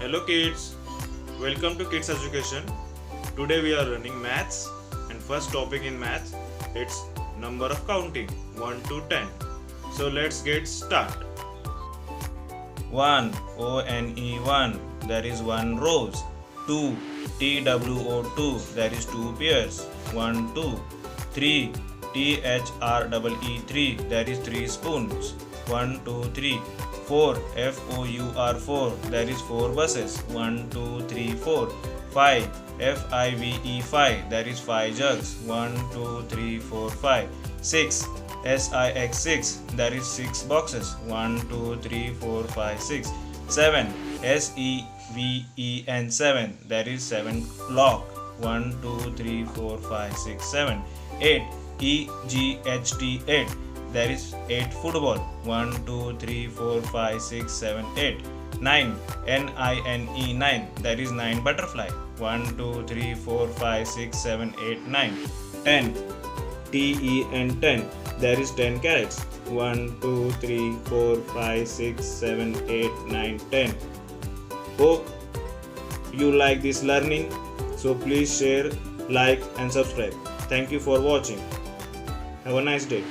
Hello kids, welcome to Kids Education. Today we are running maths and first topic in maths it's number of counting 1 to 10. So let's get start. 1 O-N-E 1 there is 1 rows. 2 T-W-O 2 there is 2 pairs. 1 2 3 T-H-R-E-E 3 there is 3 spoons. 1 2 3 4 F-O-U-R 4 there is 4 buses. 1 2 3 4 5 F-I-V-E 5 there is 5 jugs. 1 2 3 4 5 6 S-I-X 6 there is 6 boxes. 1 2 3 4 5 6 7 S-E-V-E-N 7 there is 7 clock. 1 2 3 4 5 6 7 8 E-G-H-T 8 there is 8 football. 1 2 3 4 5 6 7 8 9 N-I-N-E 9 there is 9 butterfly. 1 2 3 4 5 6 7 8 9 10 T-E-N 10 there is 10 carrots. 1 2 3 4 5 6 7 8 9 10. Hope you like this learning, so please share, like and subscribe. Thank you for watching. Have a nice day.